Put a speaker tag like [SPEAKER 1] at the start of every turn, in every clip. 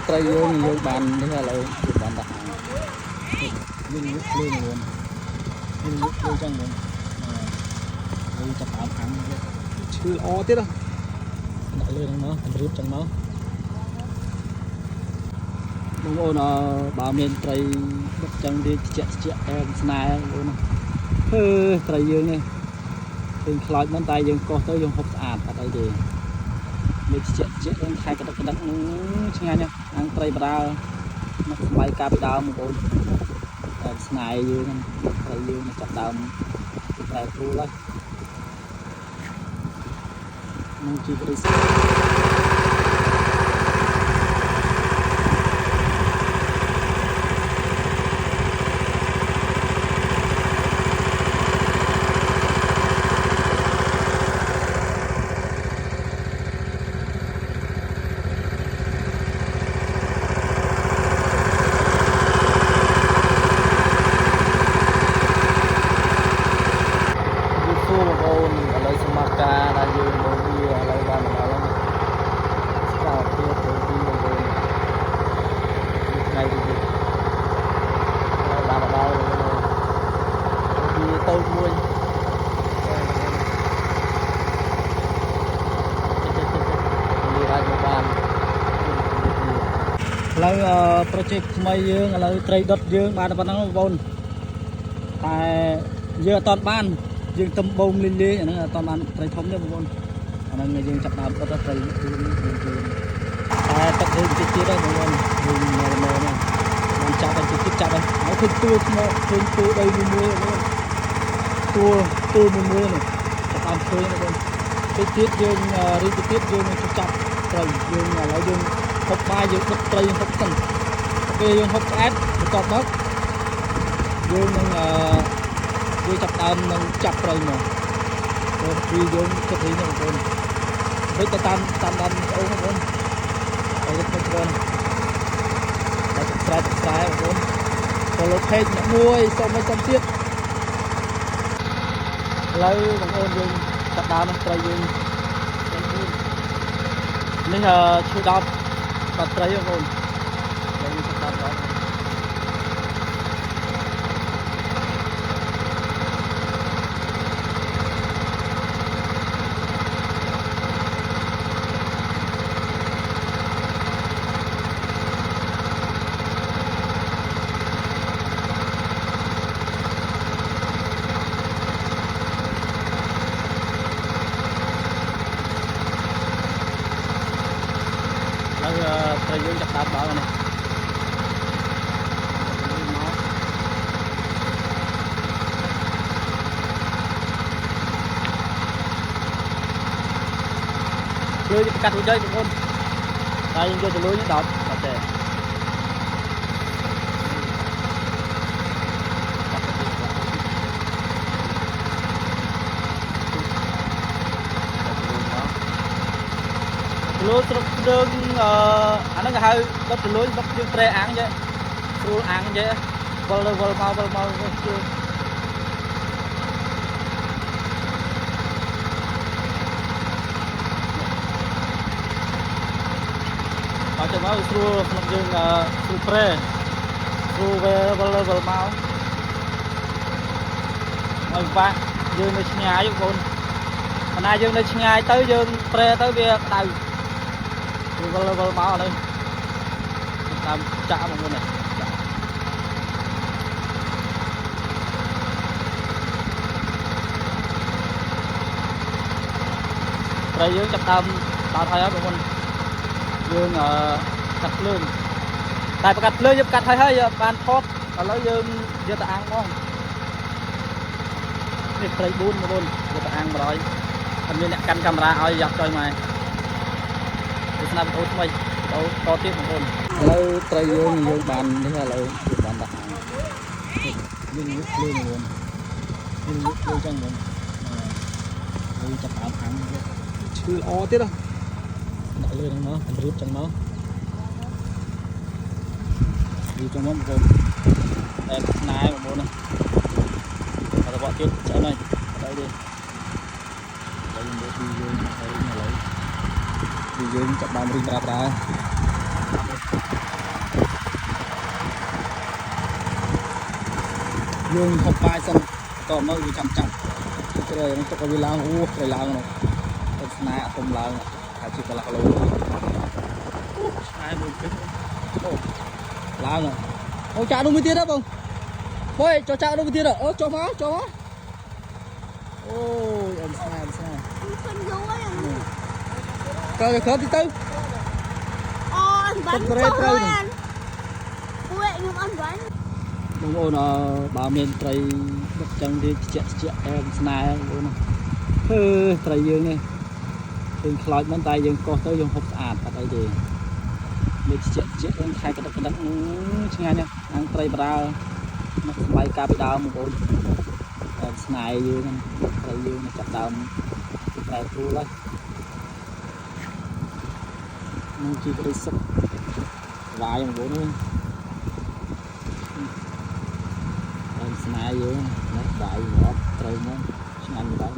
[SPEAKER 1] ត្រីយើងបាននេះឥឡូវបានដាក់យើងលុបភ្លើងluônយើងលុបភ្លើងចឹងluônយើងចាប់ដើមអាំងឈឺល្អទៀតដាក់លើហ្នឹងមករៀបចឹងមកបងប្អូនបើមានត្រីបុកចឹងវាជាអែមស្នេហ៍បងប្អូនត្រីយើងនេះឃើញខ្លោចមិនតែយើងកោសទៅយើងហូបស្អាតអត់អីទេវាជាហ្នឹងខែក្តឹកឆ្ងាញ់ណាស់អាំងត្រីបដាមកស្បៃកាពីដើមបងប្អូនតែស្នេហ៍យើងត្រីយើងចាប់ដើមតែគ្រូឡើយនឹងជីវិតឥឡូវប្រូជិកថ្មីយើងឥឡូវត្រីដុតយើងបានតែប៉ុណ្ណឹងបងប្អូនតែយើងអត់បានយើងទំបូមលេងអាហ្នឹងអត់បានត្រីធំទេបងប្អូនអាហ្នឹងយើងចាប់ដើមដុតត្រីយើងតែទឹកយើងតិចទៀតហ្នឹងបងប្អូនយើងមើលហ្នឹងបានចាប់តែតិចចាប់ហើយឃើញទួលថ្មឃើញទួលដីមួយបងប្អូនទួលមួយនេះចាប់ដើមឃើញបងប្អូនតិចទៀតយើងរីកទៀតយើងចាប់ត្រីយើងឥឡូវយើងហូបបាយយើងដុតត្រីហូបសិនពេលយើងហូបឆ្អែតបន្ទាប់មកយើងនឹងយើងចាប់ដើមនឹងចាប់ត្រីមកព្រោះពីយើងចិត្តនេះបងប្អូនដូចទៅតាមដើមអូនបងប្អូនហើយទៅច្រើនតែស្រែបងប្អូនក៏លោកពេកមួយសុំឲ្យសុំទៀតឥឡូវបងប្អូនយើងចាប់ដើមនឹងត្រីយើងនេះឈឺដល់បាត់ត្រីបងប្អូនយើងចាប់ដើមដល់ត្រីយើងចាប់ដើមដល់នេះលុយកាត់រួចហើយបងប្អូនតែយើងយកទៅលុយនេះដល់អត់ទេលុយត្រឹមយើងអាហ្នឹងគេហៅដុតទៅលុយដុតយើងត្រែអាំងចេះស្រួលអាំងចេះវិលទៅវិលមកជួយអត់ចាំមកស្រួលក្នុងយើងស្រួលប្រែស្រួលវិលទៅវិលមកហើយបាក់យើងនៅឆ្ងាយបងប្អូនប៉ុន្តែយើងនៅឆ្ងាយទៅយើងប្រែទៅវាក្តៅវិលមកអត់ទេតាមចាក់បងប្អូននេះត្រីយើងចាប់ដើមដល់ហើយបងប្អូនយើងកាត់ភ្លើងតែប្រកាត់ភ្លើងយើងកាត់ហើយបានថតឥឡូវយើងយកទៅអាំងមកនេះត្រី4បងប្អូនយកទៅអាំង100អត់មានអ្នកកាន់កាមេរ៉ាឲ្យយ៉ាប់ចុយមកទស្សនាវីដេអូថ្មីតទៀតបងប្អូនឥឡូវត្រីយើងបាននេះឥឡូវយើងបានដាក់យើងលុបភ្លើងluônយើងលុបភ្លើងចឹងបងយើងចាប់ដើមអាំងឈឺល្អទៀតដាក់លើហ្នឹងមករៀបចឹងមករៀបចឹងមកបងប្អូនតែស្នេហ៍បងប្អូនណាតែរបស់ទៀតឆ្អិនហើយអត់អីទេយើងមើលពីយើងហើយឥឡូវពីយើងចាប់ដើមរៀងប្រើ dương hộp vai xong còn mới bị chậm chậm rồi nó có bị lao u rồi lao nó con sna không lao phải chỉ là lâu hai mươi cái lao rồi ông cha đâu mới tiết đó không thôi cho cha đâu mới tiết rồi cho má ôi em sna coi khớp tí tư
[SPEAKER 2] bánh không ăn quệ nhưng ăn bánh
[SPEAKER 1] đúng ôn bà miền tây đất chân đi chạy em sna luôn tây dương này từng khói bên tay dương có tới dùng hộp ạt ở đây thì mình chạy em khai cái đất ngay nha ăn tây bà nó bay ca bị đau một ôn sna dương tây dương này chặt đau tại thu lấy chỉ có đi sập vài một bốn luôn em sna dương nó đại ngọt trời món ăn gì đó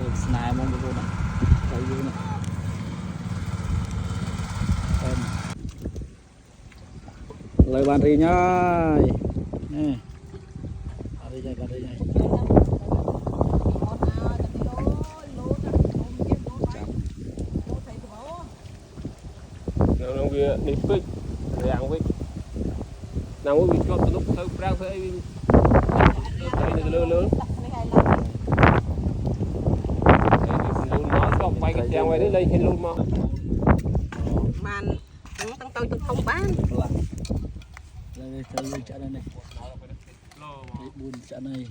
[SPEAKER 1] em sna món cái luôn này trời dương này em lời bàn đi nhá nè bàn đi này
[SPEAKER 3] đi phích ràng với nào có bị cho lúc thâu rang thấy này lớn lớn luôn nó xong quay cái treo quay đến đây luôn mà
[SPEAKER 2] màn tăng tôi không bán
[SPEAKER 1] đây chợ đây này buôn chợ này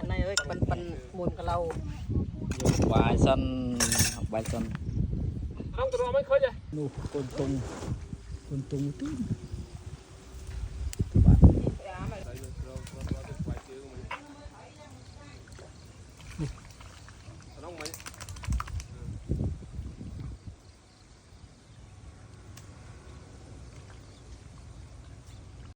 [SPEAKER 2] này ơi phần buồn cả lâu
[SPEAKER 1] bài sân
[SPEAKER 3] không tôi mấy khơi vậy
[SPEAKER 1] nụ côn tung tí